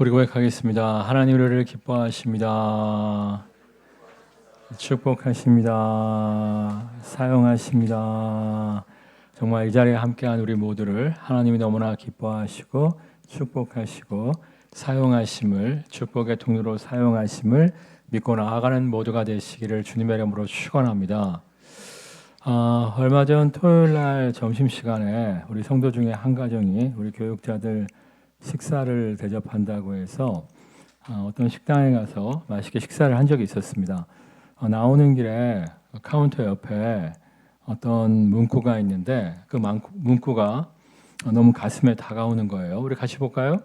우리 고백하겠습니다. 하나님 우리를 기뻐하십니다. 축복하십니다. 사용하십니다. 정말 이 자리에 함께한 우리 모두를 하나님이 너무나 기뻐하시고 축복하시고 사용하심을, 축복의 통로로 사용하심을 믿고 나아가는 모두가 되시기를 주님의 이름으로 축원합니다. 얼마 전 토요일 날 점심시간에 우리 성도 중에 한 가정이 우리 교육자들 식사를 대접한다고 해서 어떤 식당에 가서 맛있게 식사를 한 적이 있었습니다. 나오는 길에 카운터 옆에 어떤 문구가 있는데 그 문구가 너무 가슴에 다가오는 거예요. 우리 같이 볼까요?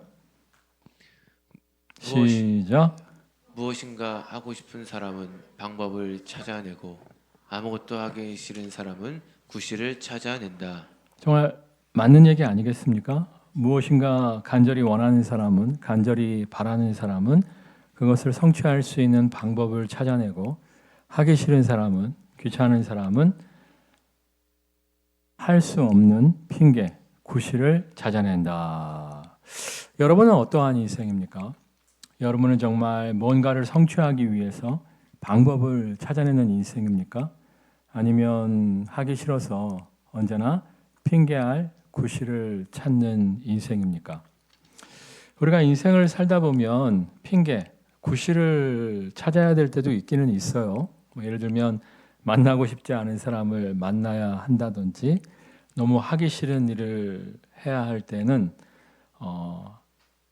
시작. 무엇인가 하고 싶은 사람은 방법을 찾아내고 아무것도 하기 싫은 사람은 구실을 찾아낸다. 정말 맞는 얘기 아니겠습니까? 무엇인가 간절히 원하는 사람은, 간절히 바라는 사람은 그것을 성취할 수 있는 방법을 찾아내고, 하기 싫은 사람은, 귀찮은 사람은 할 수 없는 핑계, 구실을 찾아낸다. 여러분은 어떠한 인생입니까? 여러분은 정말 뭔가를 성취하기 위해서 방법을 찾아내는 인생입니까? 아니면 하기 싫어서 언제나 핑계할 구실을 찾는 인생입니까? 우리가 인생을 살다 보면 핑계, 구실을 찾아야 될 때도 있기는 있어요. 예를 들면 만나고 싶지 않은 사람을 만나야 한다든지 너무 하기 싫은 일을 해야 할 때는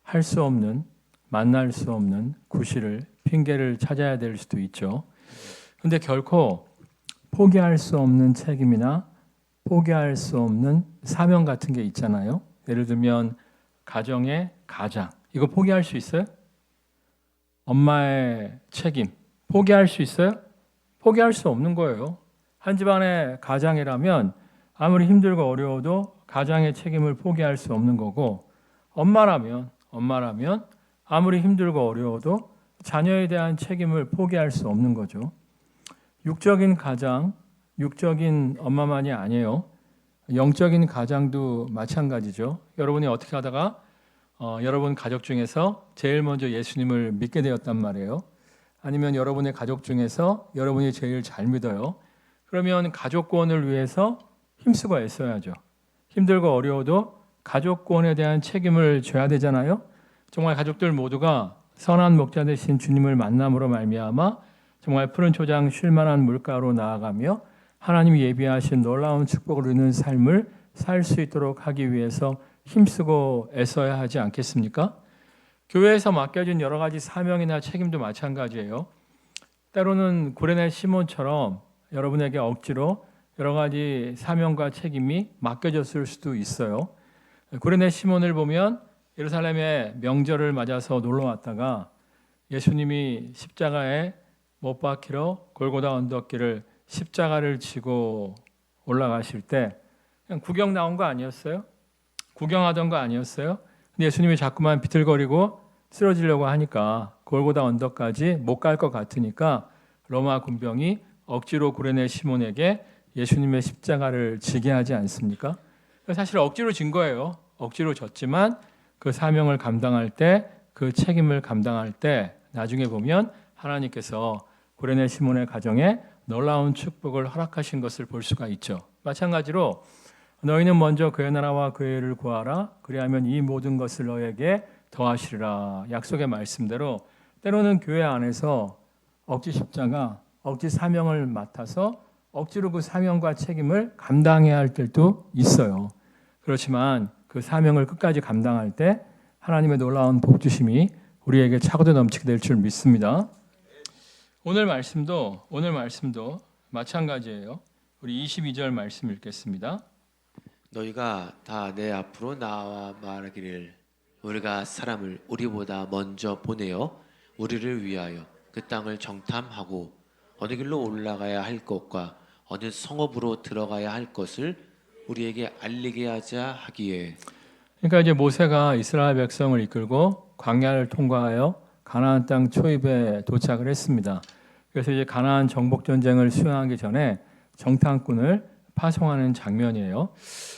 할 수 없는, 만날 수 없는 구실을, 핑계를 찾아야 될 수도 있죠. 근데 결코 포기할 수 없는 책임이나 포기할 수 없는 사명 같은 게 있잖아요. 예를 들면 가정의 가장, 이거 포기할 수 있어요? 엄마의 책임 포기할 수 있어요? 포기할 수 없는 거예요. 한 집안의 가장이라면 아무리 힘들고 어려워도 가장의 책임을 포기할 수 없는 거고, 엄마라면 아무리 힘들고 어려워도 자녀에 대한 책임을 포기할 수 없는 거죠. 육적인 가장, 육적인 엄마만이 아니에요. 영적인 가장도 마찬가지죠. 여러분이 어떻게 하다가 여러분 가족 중에서 제일 먼저 예수님을 믿게 되었단 말이에요. 아니면 여러분의 가족 중에서 여러분이 제일 잘 믿어요. 그러면 가족권을 위해서 힘쓰고 애써야죠. 힘들고 어려워도 가족권에 대한 책임을 져야 되잖아요. 정말 가족들 모두가 선한 목자 되신 주님을 만남으로 말미암아 정말 푸른 초장 쉴 만한 물가로 나아가며 하나님이 예비하신 놀라운 축복을 누리는 삶을 살 수 있도록 하기 위해서 힘쓰고 애써야 하지 않겠습니까? 교회에서 맡겨진 여러 가지 사명이나 책임도 마찬가지예요. 때로는 구레네 시몬처럼 여러분에게 억지로 여러 가지 사명과 책임이 맡겨졌을 수도 있어요. 구레네 시몬을 보면 예루살렘에 명절을 맞아서 놀러 왔다가 예수님이 십자가에 못 박히러 골고다 언덕길을 십자가를 지고 올라가실 때 그냥 구경 나온 거 아니었어요? 구경하던 거 아니었어요? 근데 예수님이 자꾸만 비틀거리고 쓰러지려고 하니까 골고다 언덕까지 못 갈 것 같으니까 로마 군병이 억지로 구레네 시몬에게 예수님의 십자가를 지게 하지 않습니까? 사실 억지로 진 거예요. 억지로 졌지만 그 사명을 감당할 때, 그 책임을 감당할 때 나중에 보면 하나님께서 구레네 시몬의 가정에 놀라운 축복을 허락하신 것을 볼 수가 있죠. 마찬가지로 너희는 먼저 그의 나라와 그의 의를 구하라. 그리하면 이 모든 것을 너에게 더하시리라. 약속의 말씀대로 때로는 교회 안에서 억지 십자가, 억지 사명을 맡아서 억지로 그 사명과 책임을 감당해야 할 때도 있어요. 그렇지만 그 사명을 끝까지 감당할 때 하나님의 놀라운 복주심이 우리에게 차고도 넘치게 될 줄 믿습니다. 오늘 말씀도 마찬가지예요. 우리 22절 말씀 읽겠습니다. 너희가 다 내 앞으로 나와 말하기를 우리가 사람을 우리보다 먼저 보내어 우리를 위하여 그 땅을 정탐하고 어느 길로 올라가야 할 것과 어느 성읍으로 들어가야 할 것을 우리에게 알리게 하자 하기에. 그러니까 이제 모세가 이스라엘 백성을 이끌고 광야를 통과하여 가나안 땅 초입에 도착을 했습니다. 그래서 이제 가나안 정복 전쟁을 수행하기 전에 정탐꾼을 파송하는 장면이에요.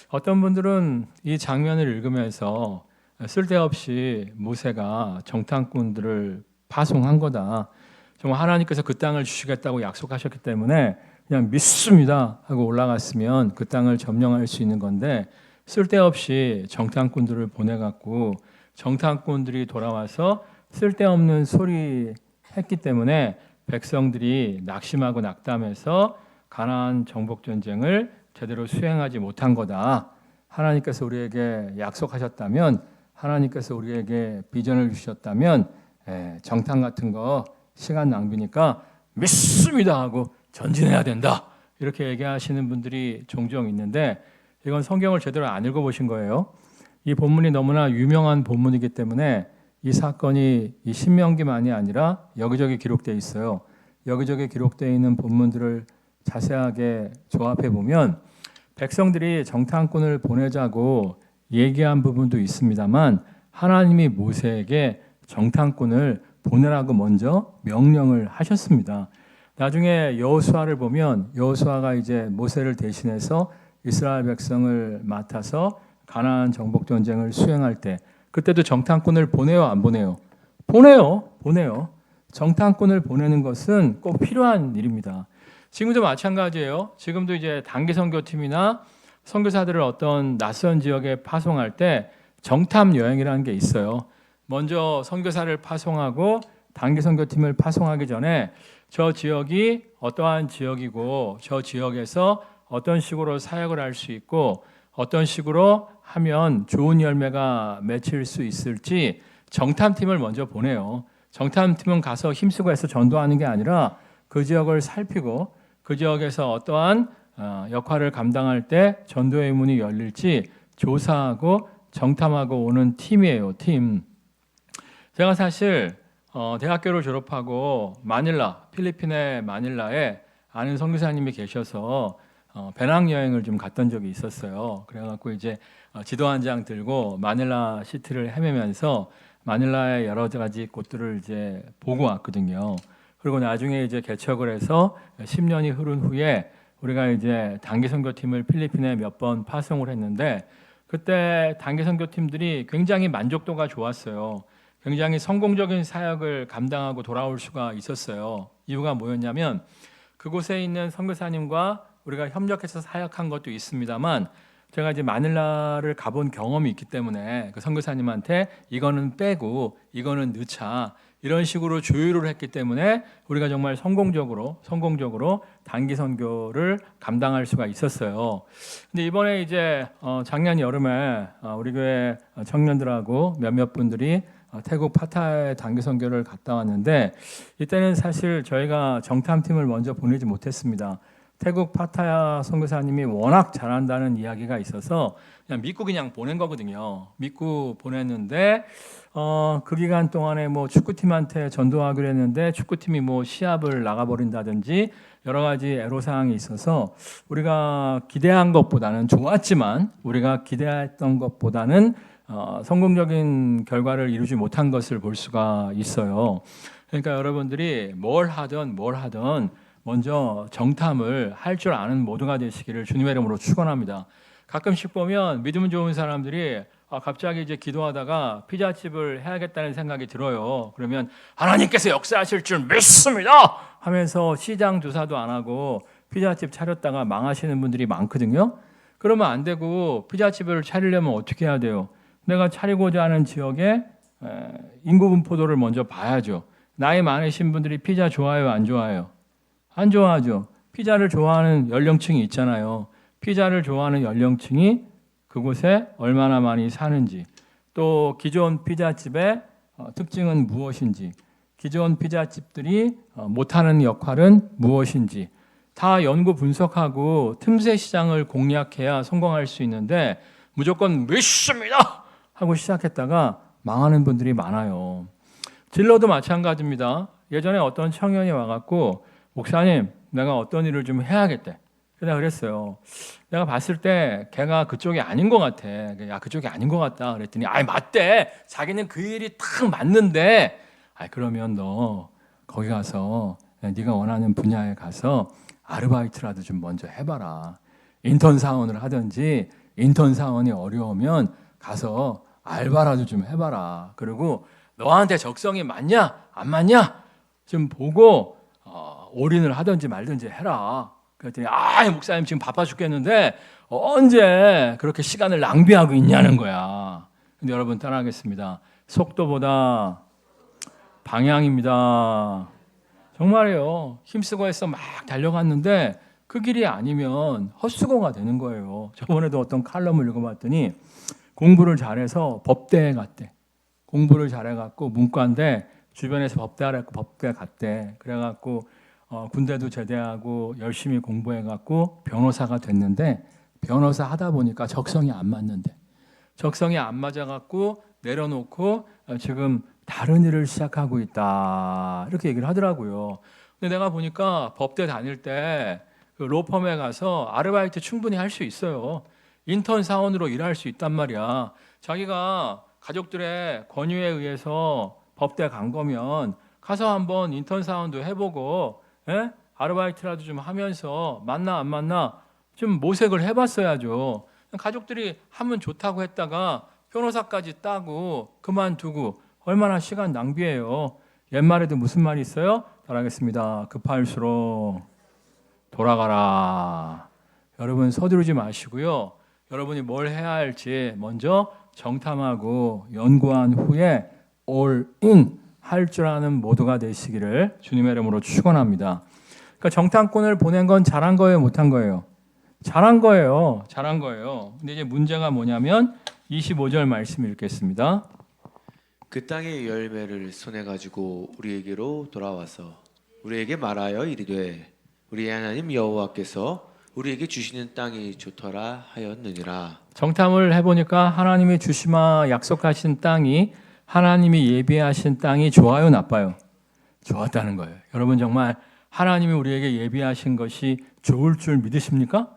어떤 분들은 이 장면을 읽으면서 쓸데없이 모세가 정탐꾼들을 파송한 거다. 정말 하나님께서 그 땅을 주시겠다고 약속하셨기 때문에 그냥 믿습니다 하고 올라갔으면 그 땅을 점령할 수 있는 건데 쓸데없이 정탐꾼들을 보내갖고 정탐꾼들이 돌아와서 쓸데없는 소리 했기 때문에 백성들이 낙심하고 낙담해서 가나안 정복 전쟁을 제대로 수행하지 못한 거다. 하나님께서 우리에게 약속하셨다면, 하나님께서 우리에게 비전을 주셨다면 정탐 같은 거 시간 낭비니까 믿습니다 하고 전진해야 된다. 이렇게 얘기하시는 분들이 종종 있는데 이건 성경을 제대로 안 읽어보신 거예요. 이 본문이 너무나 유명한 본문이기 때문에 이 사건이 이 신명기만이 아니라 여기저기 기록되어 있어요. 여기저기 기록되어 있는 본문들을 자세하게 조합해 보면 백성들이 정탐꾼을 보내자고 얘기한 부분도 있습니다만 하나님이 모세에게 정탐꾼을 보내라고 먼저 명령을 하셨습니다. 나중에 여호수아를 보면 여호수아가 이제 모세를 대신해서 이스라엘 백성을 맡아서 가나안 정복 전쟁을 수행할 때 그때도 정탐꾼을 보내요, 안 보내요? 보내요. 정탐꾼을 보내는 것은 꼭 필요한 일입니다. 지금도 마찬가지예요. 지금도 이제 단기 선교팀이나 선교사들을 어떤 낯선 지역에 파송할 때 정탐 여행이라는 게 있어요. 먼저 선교사를 파송하고 단기 선교팀을 파송하기 전에 저 지역이 어떠한 지역이고 저 지역에서 어떤 식으로 사역을 할 수 있고 어떤 식으로 하면 좋은 열매가 맺힐 수 있을지 정탐팀을 먼저 보내요. 정탐팀은 가서 힘쓰고 해서 전도하는 게 아니라 그 지역을 살피고 그 지역에서 어떠한 역할을 감당할 때 전도의 문이 열릴지 조사하고 정탐하고 오는 팀이에요. 팀. 제가 사실 대학교를 졸업하고 마닐라, 필리핀의 마닐라에 아는 선교사님이 계셔서 배낭여행을 좀 갔던 적이 있었어요. 그래갖고 이제 지도 한 장 들고 마닐라 시티를 헤매면서 마닐라의 여러 가지 곳들을 이제 보고 왔거든요. 그리고 나중에 이제 개척을 해서 10년이 흐른 후에 우리가 이제 단기 선교팀을 필리핀에 몇 번 파송을 했는데 그때 단기 선교팀들이 굉장히 만족도가 좋았어요. 굉장히 성공적인 사역을 감당하고 돌아올 수가 있었어요. 이유가 뭐였냐면 그곳에 있는 선교사님과 우리가 협력해서 사역한 것도 있습니다만 제가 이제 마닐라를 가본 경험이 있기 때문에 그 선교사님한테 이거는 빼고 이거는 넣자 이런 식으로 조율을 했기 때문에 우리가 정말 성공적으로 단기 선교를 감당할 수가 있었어요. 근데 이번에 이제 작년 여름에 우리 교회 청년들하고 몇몇 분들이 태국 파타야에 단기 선교를 갔다 왔는데 이때는 사실 저희가 정탐팀을 먼저 보내지 못했습니다. 태국 파타야 선교사님이 워낙 잘한다는 이야기가 있어서 그냥 믿고 그냥 보낸 거거든요. 믿고 보냈는데 그 기간 동안에 뭐 축구팀한테 전도하기로 했는데 축구팀이 뭐 시합을 나가버린다든지 여러 가지 애로사항이 있어서 우리가 기대한 것보다는 좋았지만 우리가 기대했던 것보다는 성공적인 결과를 이루지 못한 것을 볼 수가 있어요. 그러니까 여러분들이 뭘 하든 먼저 정탐을 할 줄 아는 모두가 되시기를 주님의 이름으로 축원합니다. 가끔씩 보면 믿음 좋은 사람들이 갑자기 이제 기도하다가 피자집을 해야겠다는 생각이 들어요. 그러면 하나님께서 역사하실 줄 믿습니다 하면서 시장 조사도 안 하고 피자집 차렸다가 망하시는 분들이 많거든요. 그러면 안 되고 피자집을 차리려면 어떻게 해야 돼요? 내가 차리고자 하는 지역에 인구 분포도를 먼저 봐야죠. 나이 많으신 분들이 피자 좋아해요, 안 좋아해요? 안 좋아하죠. 피자를 좋아하는 연령층이 있잖아요. 피자를 좋아하는 연령층이 그곳에 얼마나 많이 사는지, 또 기존 피자집의 특징은 무엇인지, 기존 피자집들이 못하는 역할은 무엇인지 다 연구 분석하고 틈새 시장을 공략해야 성공할 수 있는데 무조건 믿습니다 하고 시작했다가 망하는 분들이 많아요. 진로도 마찬가지입니다. 예전에 어떤 청년이 와갖고 목사님, 내가 어떤 일을 좀 해야겠대. 내가 그랬어요. 내가 봤을 때 걔가 그쪽이 아닌 것 같아. 야, 그쪽이 아닌 것 같다. 그랬더니 맞대. 자기는 그 일이 딱 맞는데 그러면 너 거기 가서 네가 원하는 분야에 가서 아르바이트라도 좀 먼저 해봐라. 인턴 사원을 하든지 인턴 사원이 어려우면 가서 알바라도 좀 해봐라. 그리고 너한테 적성이 맞냐 안 맞냐 좀 보고 올인을 하든지 말든지 해라. 그랬더니 목사님 지금 바빠 죽겠는데 언제 그렇게 시간을 낭비하고 있냐는 거야. 근데 여러분 따라하겠습니다. 속도보다 방향입니다. 정말이에요. 힘쓰고 해서 막 달려갔는데 그 길이 아니면 헛수고가 되는 거예요. 저번에도 어떤 칼럼을 읽어봤더니 공부를 잘해서 법대에 갔대. 공부를 잘해갖고 문과인데 주변에서 법대하라고 법대 갔대. 그래갖고 군대도 제대하고 열심히 공부해갖고 변호사가 됐는데 변호사 하다 보니까 적성이 안 맞는데 적성이 안 맞아갖고 내려놓고 지금 다른 일을 시작하고 있다 이렇게 얘기를 하더라고요. 근데 내가 보니까 법대 다닐 때 그 로펌에 가서 아르바이트 충분히 할 수 있어요. 인턴 사원으로 일할 수 있단 말이야. 자기가 가족들의 권유에 의해서 법대 간 거면 가서 한번 인턴 사원도 해보고 아르바이트라도 좀 하면서 맞나 안 맞나 좀 모색을 해봤어야죠. 가족들이 하면 좋다고 했다가 변호사까지 따고 그만두고 얼마나 시간 낭비해요. 옛말에도 무슨 말이 있어요? 따라하겠습니다. 급할수록 돌아가라. 여러분 서두르지 마시고요. 여러분이 뭘 해야 할지 먼저 정탐하고 연구한 후에 올인 할 줄 아는 모두가 되시기를 주님의 이름으로 축원합니다. 그러니까 정탐꾼을 보낸 건 잘한 거예요, 못한 거예요? 잘한 거예요. 잘한 거예요. 근데 이제 문제가 뭐냐면 25절 말씀 읽겠습니다. 그 땅의 열매를 손에 가지고 우리에게로 돌아와서 우리에게 말하여 이르되 우리의 하나님 여호와께서 우리에게 주시는 땅이 좋더라 하였느니라. 정탐을 해보니까 하나님이 주시마 약속하신 땅이 하나님이 예비하신 땅이 좋아요, 나빠요? 좋았다는 거예요. 여러분 정말 하나님이 우리에게 예비하신 것이 좋을 줄 믿으십니까?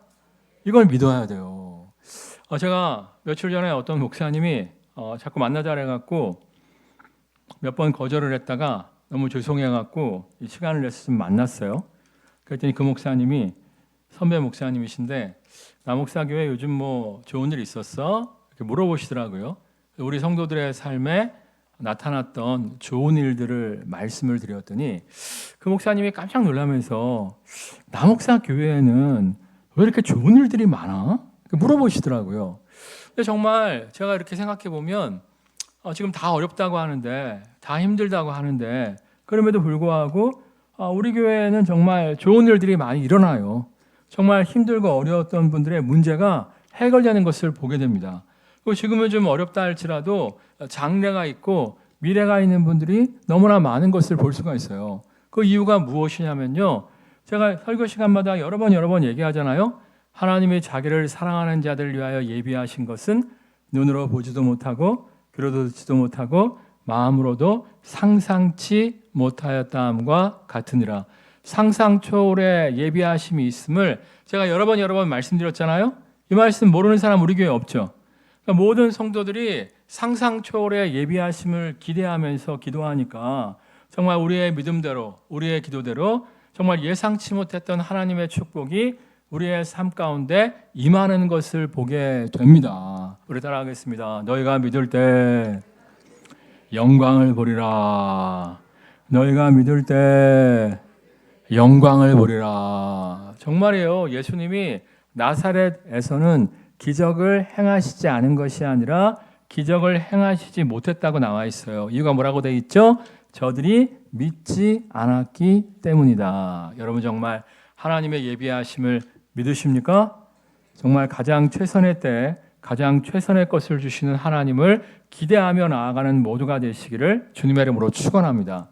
이걸 믿어야 돼요. 제가 며칠 전에 어떤 목사님이 자꾸 만나자 해갖고 몇 번 거절을 했다가 너무 죄송해갖고 시간을 내서 좀 만났어요. 그랬더니 그 목사님이 선배 목사님이신데 나 목사교회 요즘 뭐 좋은 일 있었어? 이렇게 물어보시더라고요. 우리 성도들의 삶에 나타났던 좋은 일들을 말씀을 드렸더니 그 목사님이 깜짝 놀라면서 나 목사교회에는 왜 이렇게 좋은 일들이 많아? 물어보시더라고요. 근데 정말 제가 이렇게 생각해 보면 지금 다 어렵다고 하는데 다 힘들다고 하는데 그럼에도 불구하고 우리 교회에는 정말 좋은 일들이 많이 일어나요. 정말 힘들고 어려웠던 분들의 문제가 해결되는 것을 보게 됩니다. 그리고 지금은 좀 어렵다 할지라도 장래가 있고 미래가 있는 분들이 너무나 많은 것을 볼 수가 있어요. 그 이유가 무엇이냐면요. 제가 설교 시간마다 여러 번 얘기하잖아요. 하나님이 자기를 사랑하는 자들을 위하여 예비하신 것은 눈으로 보지도 못하고 귀로 듣지도 못하고 마음으로도 상상치 못하였다함과 같으니라. 상상 초월의 예비하심이 있음을 제가 여러 번 말씀드렸잖아요. 이 말씀 모르는 사람 우리 교회 없죠. 그러니까 모든 성도들이 상상 초월의 예비하심을 기대하면서 기도하니까 정말 우리의 믿음대로 우리의 기도대로 정말 예상치 못했던 하나님의 축복이 우리의 삶 가운데 임하는 것을 보게 됩니다. 우리 따라하겠습니다. 너희가 믿을 때 영광을 보리라. 너희가 믿을 때 영광을 보리라. 정말이에요. 예수님이 나사렛에서는 기적을 행하시지 않은 것이 아니라 기적을 행하시지 못했다고 나와 있어요. 이유가 뭐라고 돼 있죠? 저들이 믿지 않았기 때문이다. 여러분 정말 하나님의 예비하심을 믿으십니까? 정말 가장 최선의 때 가장 최선의 것을 주시는 하나님을 기대하며 나아가는 모두가 되시기를 주님의 이름으로 축원합니다.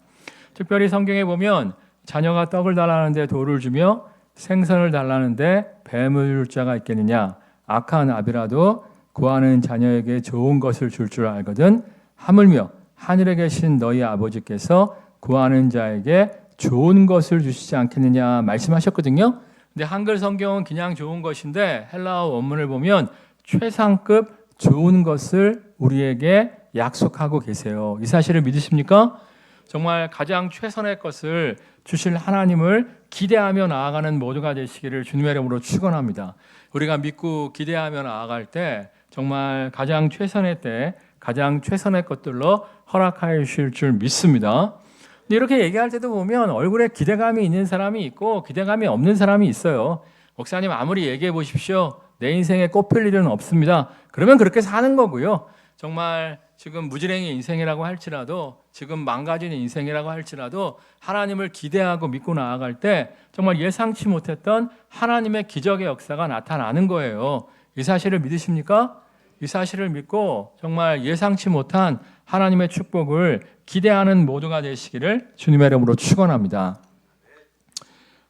특별히 성경에 보면 자녀가 떡을 달라는데 돌을 주며 생선을 달라는데 뱀을 줄 자가 있겠느냐. 악한 아비라도 구하는 자녀에게 좋은 것을 줄 줄 알거든 하물며 하늘에 계신 너희 아버지께서 구하는 자에게 좋은 것을 주시지 않겠느냐 말씀하셨거든요. 근데 한글 성경은 그냥 좋은 것인데 헬라어 원문을 보면 최상급 좋은 것을 우리에게 약속하고 계세요. 이 사실을 믿으십니까? 정말 가장 최선의 것을 주실 하나님을 기대하며 나아가는 모두가 되시기를 주님의 이름으로 축원합니다. 우리가 믿고 기대하며 나아갈 때 정말 가장 최선의 때 가장 최선의 것들로 허락하여 주실 줄 믿습니다. 근데 이렇게 얘기할 때도 보면 얼굴에 기대감이 있는 사람이 있고 기대감이 없는 사람이 있어요. 목사님 아무리 얘기해 보십시오. 내 인생에 꽃필 일은 없습니다. 그러면 그렇게 사는 거고요. 정말 지금 무지랭이 인생이라고 할지라도 지금 망가진 인생이라고 할지라도 하나님을 기대하고 믿고 나아갈 때 정말 예상치 못했던 하나님의 기적의 역사가 나타나는 거예요. 이 사실을 믿으십니까? 이 사실을 믿고 정말 예상치 못한 하나님의 축복을 기대하는 모두가 되시기를 주님의 이름으로 축원합니다.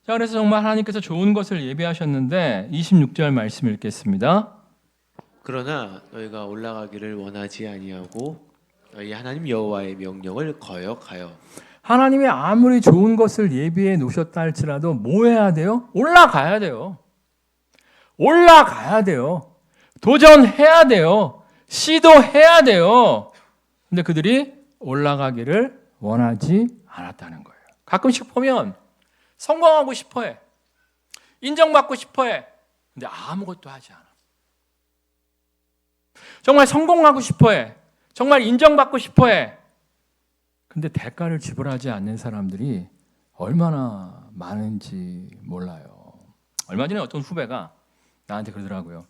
자, 그래서 정말 하나님께서 좋은 것을 예비하셨는데 26절 말씀 읽겠습니다. 그러나 너희가 올라가기를 원하지 아니하고 너희 하나님 여호와의 명령을 거역하여. 하나님이 아무리 좋은 것을 예비해 놓으셨다 할지라도 뭐 해야 돼요? 올라가야 돼요. 올라가야 돼요. 도전해야 돼요. 시도해야 돼요. 근데 그들이 올라가기를 원하지 않았다는 거예요. 가끔씩 보면 성공하고 싶어해. 인정받고 싶어해. 근데 아무것도 하지 않아. 정말 성공하고 싶어해. 정말 인정받고 싶어해. 근데 대가를 지불하지 않는 사람들이 얼마나 많은지 몰라요. 얼마 전에 어떤 후배가 나한테 그러더라고요.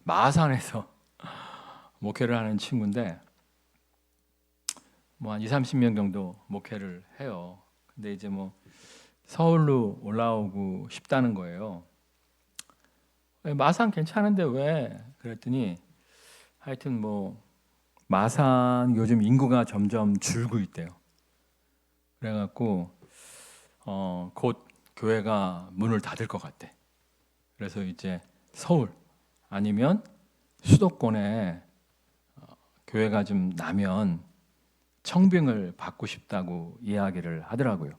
마산에서 목회를 하는 친구인데 뭐 한 20, 30명 정도 목회를 해요. 근데 이제 뭐 서울로 올라오고 싶다는 거예요. 마산 괜찮은데 왜? 그랬더니 하여튼 뭐 마산 요즘 인구가 점점 줄고 있대요. 그래갖고 곧 교회가 문을 닫을 것 같대. 그래서 이제 서울 아니면 수도권에 교회가 좀 나면 청빙을 받고 싶다고 이야기를 하더라고요.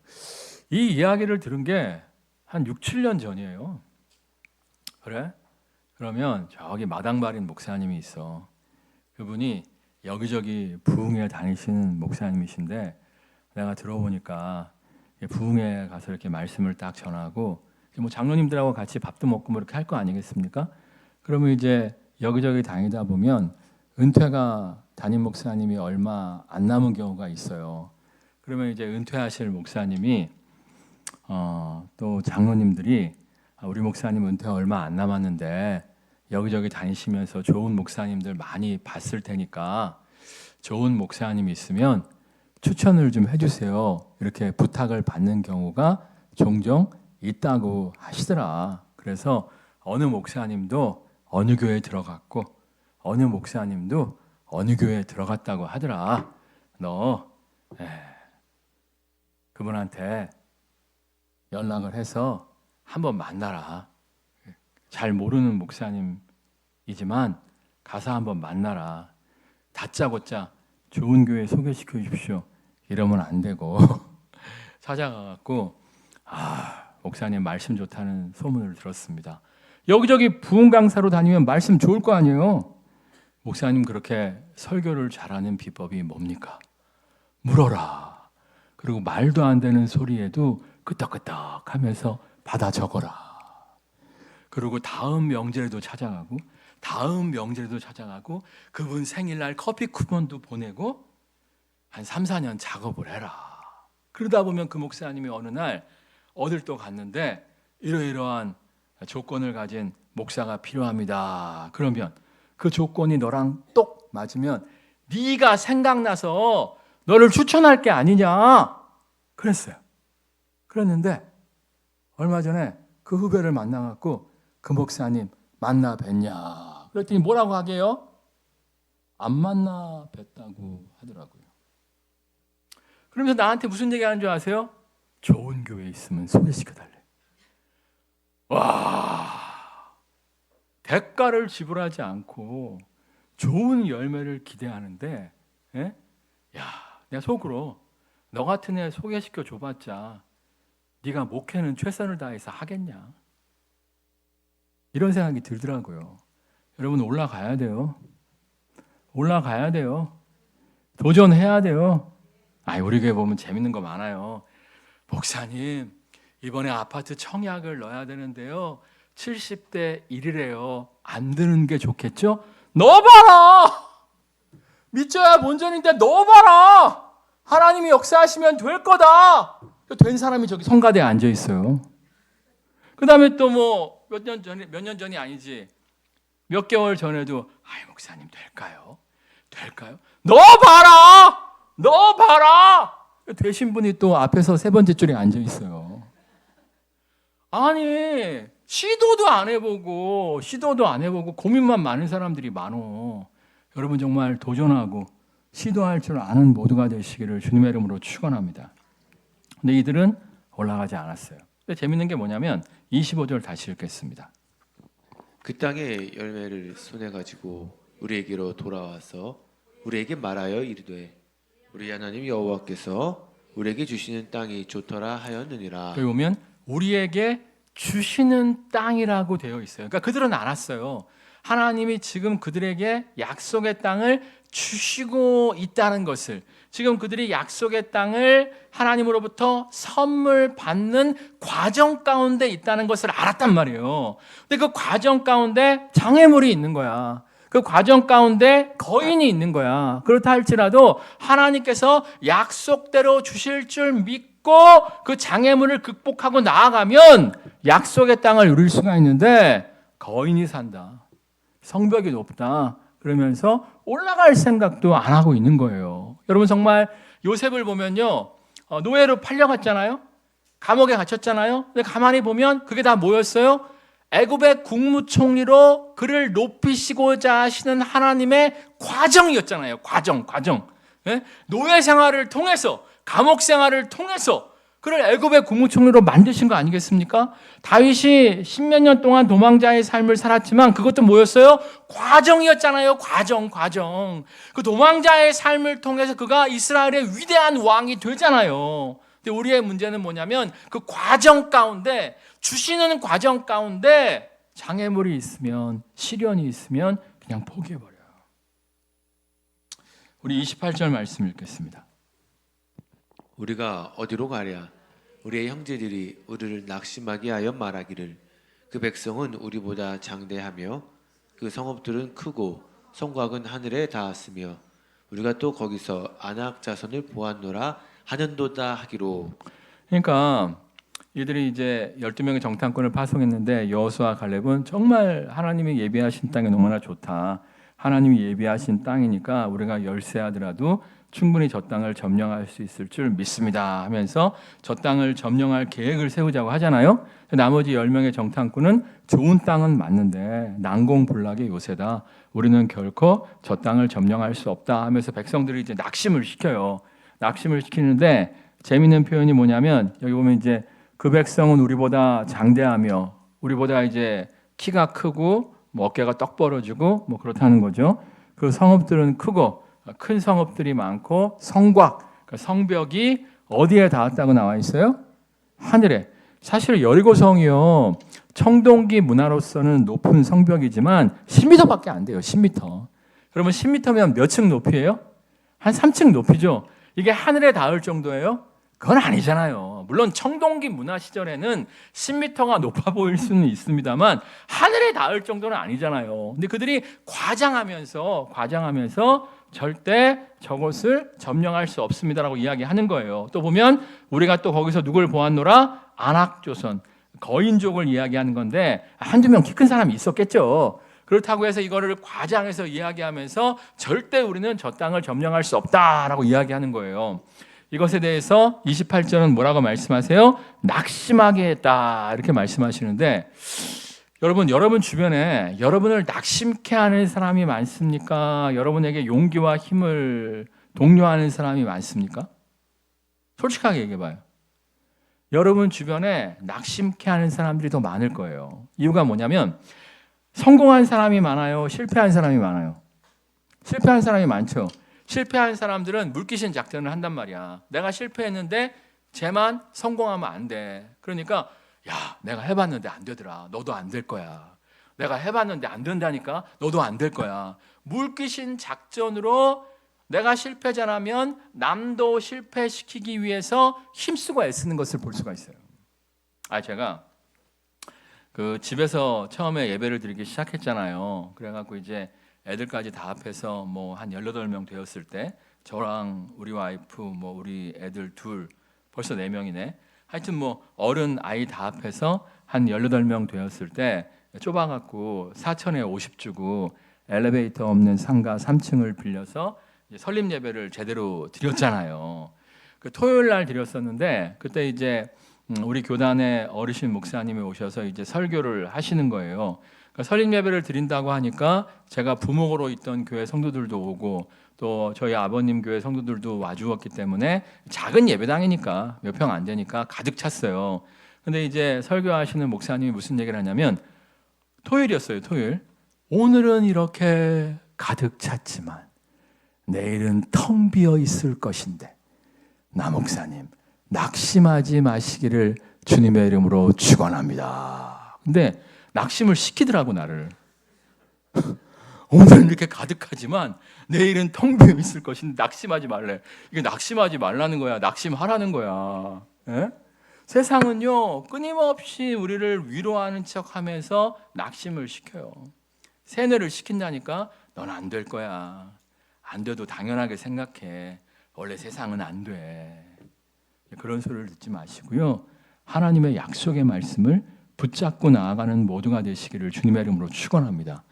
이 이야기를 들은 게 한 6, 7년 전이에요. 그래? 그러면 저기 마당발인 목사님이 있어. 그분이 여기저기 부흥회 다니시는 목사님이신데 내가 들어보니까 부흥회 가서 이렇게 말씀을 딱 전하고 뭐 장로님들하고 같이 밥도 먹고 뭐 이렇게 할 거 아니겠습니까? 그러면 이제 여기저기 다니다 보면 은퇴가 담임 목사님이 얼마 안 남은 경우가 있어요. 그러면 이제 은퇴하실 목사님이 또 장로님들이 우리 목사님 은퇴 얼마 안 남았는데 여기저기 다니시면서 좋은 목사님들 많이 봤을 테니까 좋은 목사님이 있으면 추천을 좀 해주세요. 이렇게 부탁을 받는 경우가 종종 있다고 하시더라. 그래서 어느 목사님도 어느 교회에 들어갔고 어느 목사님도 어느 교회에 들어갔다고 하더라. 너 그분한테 연락을 해서 한번 만나라. 잘 모르는 목사님이지만 가서 한번 만나라. 다짜고짜 좋은 교회 소개시켜 주십시오. 이러면 안 되고 찾아가갖고 목사님 말씀 좋다는 소문을 들었습니다. 여기저기 부흥 강사로 다니면 말씀 좋을 거 아니에요. 목사님 그렇게 설교를 잘하는 비법이 뭡니까? 물어라. 그리고 말도 안 되는 소리에도 끄떡끄떡 하면서 받아 적어라. 그리고 다음 명절에도 찾아가고 다음 명절에도 찾아가고 그분 생일날 커피 쿠폰도 보내고 한 3, 4년 작업을 해라. 그러다 보면 그 목사님이 어느 날 어딜 또 갔는데 이러이러한 조건을 가진 목사가 필요합니다. 그러면 그 조건이 너랑 똑 맞으면 네가 생각나서 너를 추천할 게 아니냐. 그랬어요. 그랬는데 얼마 전에 그 후배를 만나갖고 그 목사님 만나 뵀냐. 그랬더니 뭐라고 하게요? 안 만나 뵀다고 하더라고요. 그러면서 나한테 무슨 얘기하는 줄 아세요? 좋은 교회 있으면 소개시켜달래. 와, 대가를 지불하지 않고 좋은 열매를 기대하는데, 야, 내가 속으로 너 같은 애 소개시켜 줘봤자 네가 목회는 최선을 다해서 하겠냐? 이런 생각이 들더라고요. 여러분 올라가야 돼요. 올라가야 돼요. 도전해야 돼요. 우리 교회 보면 재밌는 거 많아요. 목사님 이번에 아파트 청약을 넣어야 되는데요. 70대 1이래요. 안 드는 게 좋겠죠? 넣어봐라. 믿져야 본전인데 넣어봐라. 하나님이 역사하시면 될 거다. 된 사람이 저기 성가대에 앉아 있어요. 그 다음에 또 뭐 몇 년 전이 아니지. 몇 개월 전에도 아이 목사님 될까요? 될까요? 넣어봐라. 넣어봐라. 되신 분이 또 앞에서 세 번째 줄에 앉아 있어요. 아니 시도도 안 해보고 고민만 많은 사람들이 많어. 여러분 정말 도전하고 시도할 줄 아는 모두가 되시기를 주님의 이름으로 축원합니다. 근데 이들은 올라가지 않았어요. 근데 재밌는 게 뭐냐면 25절 다시 읽겠습니다. 그 땅의 열매를 손에 가지고 우리에게로 돌아와서 우리에게 말하여 이르되 우리 하나님 여호와께서 우리에게 주시는 땅이 좋더라 하였느니라. 여기 보면 우리에게 주시는 땅이라고 되어 있어요. 그러니까 그들은 알았어요. 하나님이 지금 그들에게 약속의 땅을 주시고 있다는 것을, 지금 그들이 약속의 땅을 하나님으로부터 선물 받는 과정 가운데 있다는 것을 알았단 말이에요. 근데 그 과정 가운데 장애물이 있는 거야. 그 과정 가운데 거인이 있는 거야. 그렇다 할지라도 하나님께서 약속대로 주실 줄 믿고 그 장애물을 극복하고 나아가면 약속의 땅을 누릴 수가 있는데 거인이 산다. 성벽이 높다. 그러면서 올라갈 생각도 안 하고 있는 거예요. 여러분 정말 요셉을 보면요. 노예로 팔려갔잖아요. 감옥에 갇혔잖아요. 근데 가만히 보면 그게 다 뭐였어요? 애굽의 국무총리로 그를 높이시고자 하시는 하나님의 과정이었잖아요. 과정. 예? 노예 생활을 통해서, 감옥 생활을 통해서 그를 애굽의 국무총리로 만드신 거 아니겠습니까? 다윗이 십몇 년 동안 도망자의 삶을 살았지만 그것도 뭐였어요? 과정이었잖아요. 과정. 그 도망자의 삶을 통해서 그가 이스라엘의 위대한 왕이 되잖아요. 근데 우리의 문제는 뭐냐면 그 과정 가운데, 주시는 과정 가운데 장애물이 있으면, 시련이 있으면 그냥 포기해버려요. 우리 28절 말씀 읽겠습니다. 우리가 어디로 가랴? 우리의 형제들이 우리를 낙심하게 하여 말하기를 그 백성은 우리보다 장대하며 그 성읍들은 크고 성곽은 하늘에 닿았으며 우리가 또 거기서 아낙 자손을 보았노라 하는도다 하기로. 그러니까 이들이 이제 12명의 정탐꾼을 파송했는데 여호수아 갈렙은 정말 하나님이 예비하신 땅이 너무나 좋다. 하나님이 예비하신 땅이니까 우리가 열세하더라도 충분히 저 땅을 점령할 수 있을 줄 믿습니다 하면서 저 땅을 점령할 계획을 세우자고 하잖아요. 나머지 10명의 정탐꾼은 좋은 땅은 맞는데 난공불락의 요새다. 우리는 결코 저 땅을 점령할 수 없다 하면서 백성들이 이제 낙심을 시켜요. 낙심을 시키는데 재미있는 표현이 뭐냐면 여기 보면 이제 그 백성은 우리보다 장대하며 우리보다 이제 키가 크고 뭐 어깨가 떡 벌어지고 뭐 그렇다는 거죠. 그 성읍들은 크고 큰 성읍들이 많고 성곽, 그러니까 성벽이 어디에 닿았다고 나와 있어요? 하늘에. 사실 여리고성이요. 청동기 문화로서는 높은 성벽이지만 10m밖에 안 돼요. 10m. 그러면 10m면 몇 층 높이예요? 한 3층 높이죠. 이게 하늘에 닿을 정도예요? 그건 아니잖아요. 물론 청동기 문화 시절에는 10m가 높아 보일 수는 있습니다만 하늘에 닿을 정도는 아니잖아요. 근데 그들이 과장하면서 절대 저것을 점령할 수 없습니다라고 이야기하는 거예요. 또 보면 우리가 또 거기서 누굴 보았노라? 아낙조선, 거인족을 이야기하는 건데 한두 명 키 큰 사람이 있었겠죠. 그렇다고 해서 이거를 과장해서 이야기하면서 절대 우리는 저 땅을 점령할 수 없다라고 이야기하는 거예요. 이것에 대해서 28절은 뭐라고 말씀하세요? 낙심하게 했다 이렇게 말씀하시는데 여러분 주변에 여러분을 낙심케 하는 사람이 많습니까? 여러분에게 용기와 힘을 독려하는 사람이 많습니까? 솔직하게 얘기해봐요. 여러분 주변에 낙심케 하는 사람들이 더 많을 거예요. 이유가 뭐냐면 성공한 사람이 많아요? 실패한 사람이 많아요? 실패한 사람이 많죠. 실패한 사람들은 물귀신 작전을 한단 말이야. 내가 실패했는데 쟤만 성공하면 안 돼. 그러니까 야, 내가 해봤는데 안 되더라. 너도 안 될 거야. 내가 해봤는데 안 된다니까. 너도 안 될 거야. 물귀신 작전으로 내가 실패자라면 남도 실패시키기 위해서 힘쓰고 애쓰는 것을 볼 수가 있어요. 제가 그 집에서 처음에 예배를 드리기 시작했잖아요. 그래갖고 이제 애들까지 다 합해서 뭐 한 18명 되었을 때 저랑 우리 와이프 뭐 우리 애들 둘 벌써 4명이네. 하여튼 뭐 어른 아이 다 합해서 한 18명 되었을 때 좁아갖고 4천에 50 주고 엘리베이터 없는 상가 3층을 빌려서 이제 설립 예배를 제대로 드렸잖아요. 그 토요일 날 드렸었는데 그때 이제 우리 교단의 어르신 목사님이 오셔서 이제 설교를 하시는 거예요. 그러니까 설립 예배를 드린다고 하니까 제가 부목으로 있던 교회 성도들도 오고 또 저희 아버님 교회 성도들도 와주었기 때문에 작은 예배당이니까 몇 평 안 되니까 가득 찼어요. 근데 이제 설교하시는 목사님이 무슨 얘기를 하냐면 토요일이었어요. 토요일. 오늘은 이렇게 가득 찼지만 내일은 텅 비어 있을 것인데 나 목사님 낙심하지 마시기를 주님의 이름으로 축원합니다. 근데 낙심을 시키더라고 나를. 오늘은 이렇게 가득하지만 내일은 텅 비어 있을 것인데 낙심하지 말래. 이게 낙심하지 말라는 거야. 낙심하라는 거야. 에? 세상은요 끊임없이 우리를 위로하는 척하면서 낙심을 시켜요. 세뇌를 시킨다니까. 넌 안 될 거야. 안 돼도 당연하게 생각해. 원래 세상은 안 돼. 그런 소리를 듣지 마시고요. 하나님의 약속의 말씀을 붙잡고 나아가는 모두가 되시기를 주님의 이름으로 축원합니다.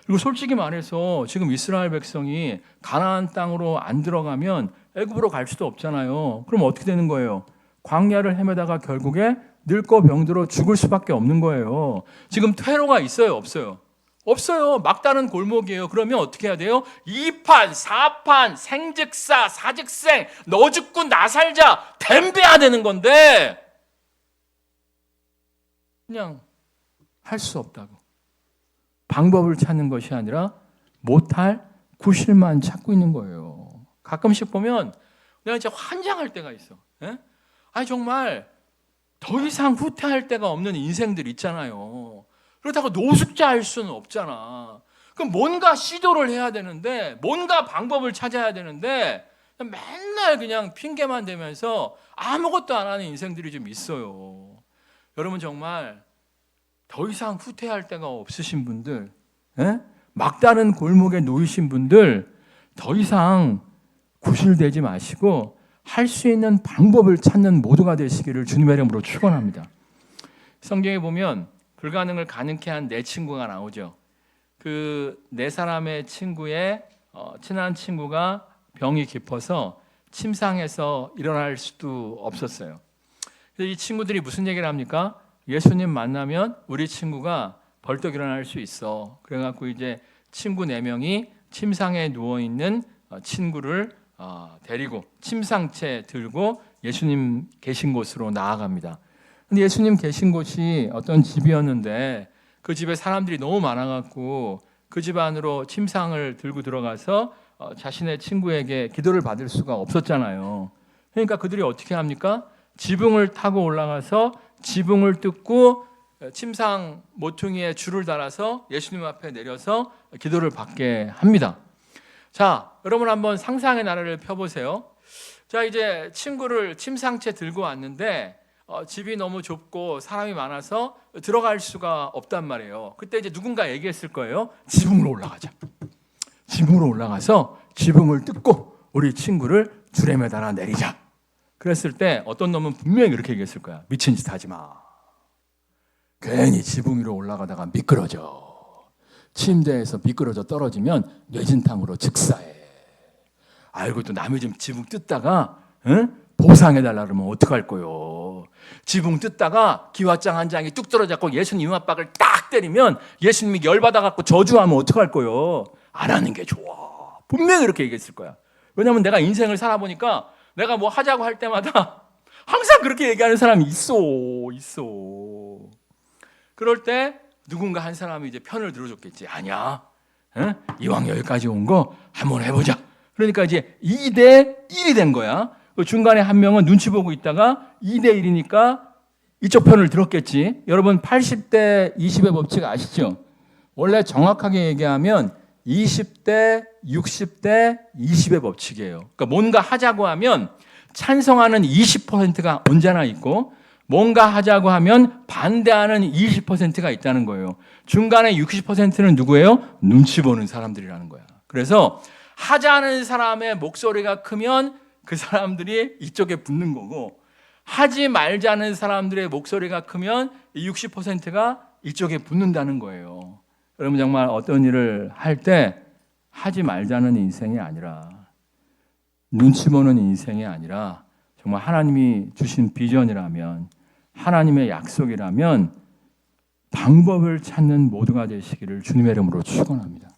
그리고 솔직히 말해서 지금 이스라엘 백성이 가나안 땅으로 안 들어가면 애굽으로 갈 수도 없잖아요. 그럼 어떻게 되는 거예요? 광야를 헤매다가 결국에 늙고 병들어 죽을 수밖에 없는 거예요. 지금 퇴로가 있어요, 없어요? 없어요. 막다른 골목이에요. 그러면 어떻게 해야 돼요? 2판, 4판, 생즉사, 사즉생, 너 죽고 나 살자 댐벼야 되는 건데 그냥 할 수 없다고. 방법을 찾는 것이 아니라 못할 구실만 찾고 있는 거예요. 가끔씩 보면 내가 진짜 환장할 때가 있어. 예? 아니 정말 더 이상 후퇴할 데가 없는 인생들 있잖아요. 그렇다고 노숙자 할 수는 없잖아. 그럼 뭔가 시도를 해야 되는데 뭔가 방법을 찾아야 되는데 맨날 그냥 핑계만 대면서 아무것도 안 하는 인생들이 좀 있어요. 여러분 정말 더 이상 후퇴할 데가 없으신 분들, 예? 막다른 골목에 놓이신 분들 더 이상 구실되지 마시고 할 수 있는 방법을 찾는 모두가 되시기를 주님의 이름으로 축원합니다. 성경에 보면 불가능을 가능케 한 네 친구가 나오죠. 그 네 사람의 친구의 친한 친구가 병이 깊어서 침상에서 일어날 수도 없었어요. 그래서 이 친구들이 무슨 얘기를 합니까? 예수님 만나면 우리 친구가 벌떡 일어날 수 있어. 그래갖고 이제 친구 4명이 침상에 누워있는 친구를 데리고 침상채 들고 예수님 계신 곳으로 나아갑니다. 근데 예수님 계신 곳이 어떤 집이었는데 그 집에 사람들이 너무 많아갖고 그 집 안으로 침상을 들고 들어가서 자신의 친구에게 기도를 받을 수가 없었잖아요. 그러니까 그들이 어떻게 합니까? 지붕을 타고 올라가서 지붕을 뜯고 침상 모퉁이에 줄을 달아서 예수님 앞에 내려서 기도를 받게 합니다. 자, 여러분 한번 상상의 나래를 펴보세요. 자, 이제 친구를 침상채 들고 왔는데 집이 너무 좁고 사람이 많아서 들어갈 수가 없단 말이에요. 그때 이제 누군가 얘기했을 거예요. 지붕으로 올라가자. 지붕으로 올라가서 지붕을 뜯고 우리 친구를 줄에 매달아 내리자. 그랬을 때 어떤 놈은 분명히 그렇게 얘기했을 거야. 미친 짓 하지 마. 괜히 지붕 위로 올라가다가 미끄러져. 침대에서 미끄러져 떨어지면 뇌진탕으로 즉사해. 알고 또 남의 집 지붕 뜯다가 보상해달라 그러면 어떡할 거요. 지붕 뜯다가 기와장 한 장이 뚝 떨어져서 예수님 이마박을 딱 때리면 예수님이 열받아갖고 저주하면 어떡할 거요. 안 하는 게 좋아. 분명히 그렇게 얘기했을 거야. 왜냐하면 내가 인생을 살아보니까 내가 뭐 하자고 할 때마다 항상 그렇게 얘기하는 사람이 있어. 그럴 때 누군가 한 사람이 이제 편을 들어줬겠지. 아니야. 이왕 여기까지 온 거 한번 해보자. 그러니까 이제 2대 1이 된 거야. 그 중간에 한 명은 눈치 보고 있다가 2대 1이니까 이쪽 편을 들었겠지. 여러분 80대 20의 법칙 아시죠? 원래 정확하게 얘기하면 20대 60대 20의 법칙이에요. 그러니까 뭔가 하자고 하면 찬성하는 20%가 언제나 있고 뭔가 하자고 하면 반대하는 20%가 있다는 거예요. 중간에 60%는 누구예요? 눈치 보는 사람들이라는 거야. 그래서 하자는 사람의 목소리가 크면 그 사람들이 이쪽에 붙는 거고, 하지 말자는 사람들의 목소리가 크면 이 60%가 이쪽에 붙는다는 거예요. 여러분, 정말 어떤 일을 할 때 하지 말자는 인생이 아니라, 눈치 보는 인생이 아니라, 정말 하나님이 주신 비전이라면, 하나님의 약속이라면 방법을 찾는 모두가 되시기를 주님의 이름으로 축원합니다.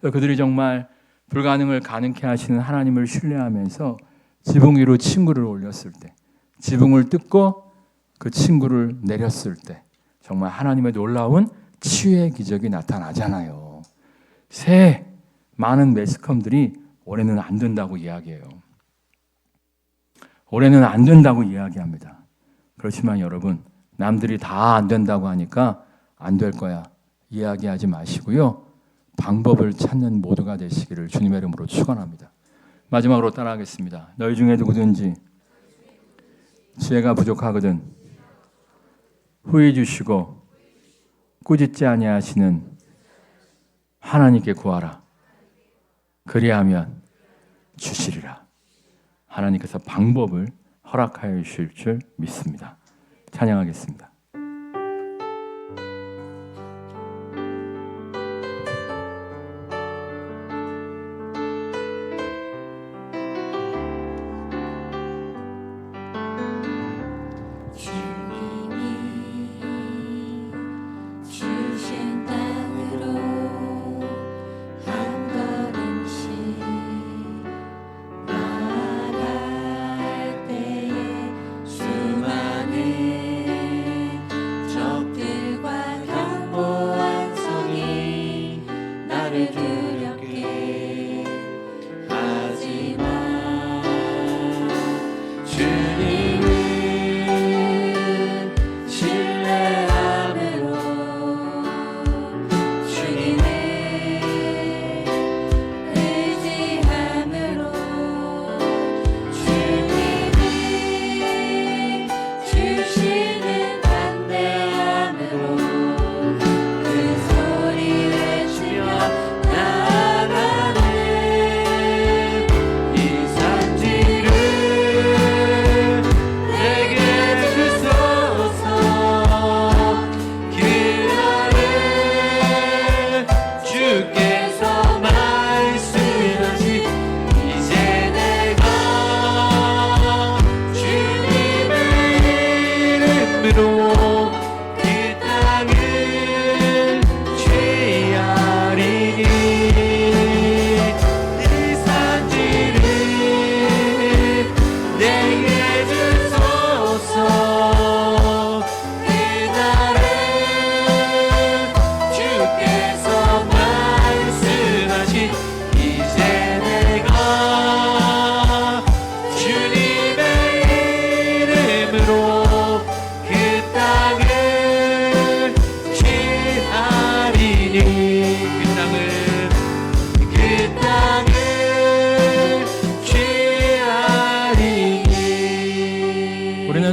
그들이 정말 불가능을 가능케 하시는 하나님을 신뢰하면서 지붕 위로 친구를 올렸을 때, 지붕을 뜯고 그 친구를 내렸을 때 정말 하나님의 놀라운 치유의 기적이 나타나잖아요. 새 많은 매스컴들이 올해는 안 된다고 이야기해요. 올해는 안 된다고 이야기합니다. 그렇지만 여러분, 남들이 다 안 된다고 하니까 안 될 거야 이야기하지 마시고요. 방법을 찾는 모두가 되시기를 주님의 이름으로 축원합니다. 마지막으로 따라하겠습니다. 너희 중에 누구든지 지혜가 부족하거든 후히 주시고 꾸짖지 아니하시는 하나님께 구하라. 그리하면 주시리라. 하나님께서 방법을 허락하여 주실 줄 믿습니다. 찬양하겠습니다.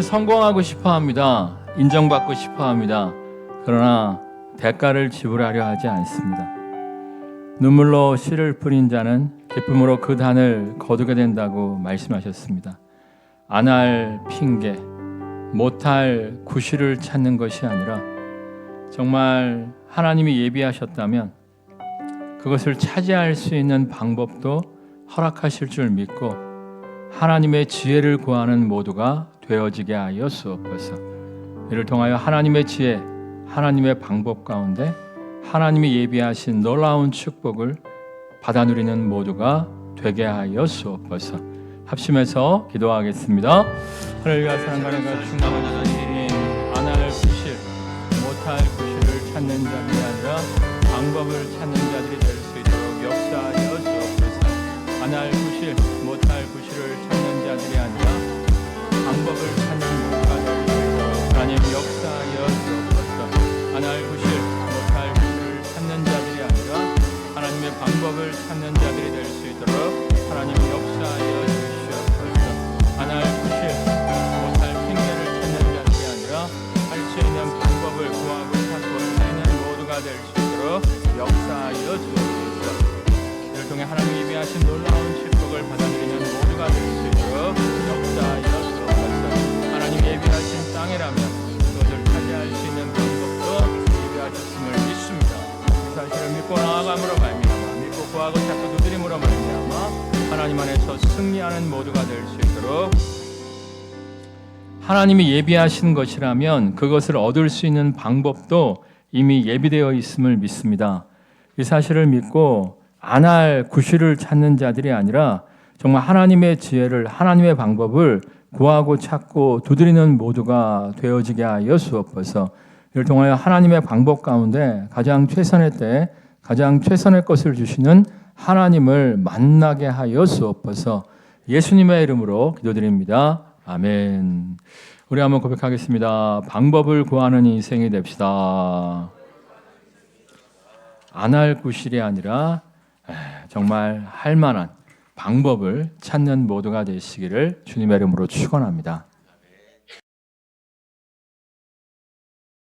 성공하고 싶어 합니다. 인정받고 싶어 합니다. 그러나 대가를 지불하려 하지 않습니다. 눈물로 씨를 뿌린 자는 기쁨으로 그 단을 거두게 된다고 말씀하셨습니다. 안 할 핑계, 못할 구실을 찾는 것이 아니라 정말 하나님이 예비하셨다면 그것을 차지할 수 있는 방법도 허락하실 줄 믿고 하나님의 지혜를 구하는 모두가 되어지게 하여 주옵소서. 이를 통하여 하나님의 지혜, 하나님의 방법 가운데 하나님이 예비하신 놀라운 축복을 받아 누리는 모두가 되게 하여 주옵소서. 합심해서 기도하겠습니다. 하늘과 사랑하는 충만한 주님, 안 할 구실, 못할 구실을 찾는 자들이 아니라 방법을 찾는 자들이 될 수 있도록 역사하여 주옵소서. 안 할 구실, 못할 구실을 찾는 자들이 아니라 방법을 찾는 모두가 될 수 있도록 하나님 역사하여 주옵소서. 안 할 구실, 못할 구실을 찾는 자들이 아니라 하나님의 방법을 찾는 자들이 될 수 있도록 하나님 역사하여 주시옵소서. 안 할 구실, 못할 핑계를 찾는 자들이 아니라 싸워서 승리하는 모두가 될 수 있도록 하나님이 예비하신 것이라면 그것을 얻을 수 있는 방법도 이미 예비되어 있음을 믿습니다. 이 사실을 믿고 안 할 구실을 찾는 자들이 아니라 정말 하나님의 지혜를, 하나님의 방법을 구하고 찾고 두드리는 모두가 되어지게 하여 주옵소서. 이를 통하여 하나님의 방법 가운데 가장 최선의 때 가장 최선의 것을 주시는 하나님을 만나게 하여 주옵소서. 예수님의 이름으로 기도드립니다. 아멘. 우리 한번 고백하겠습니다. 방법을 구하는 인생이 됩시다. 안 할 구실이 아니라 정말 할 만한 방법을 찾는 모두가 되시기를 주님의 이름으로 축원합니다.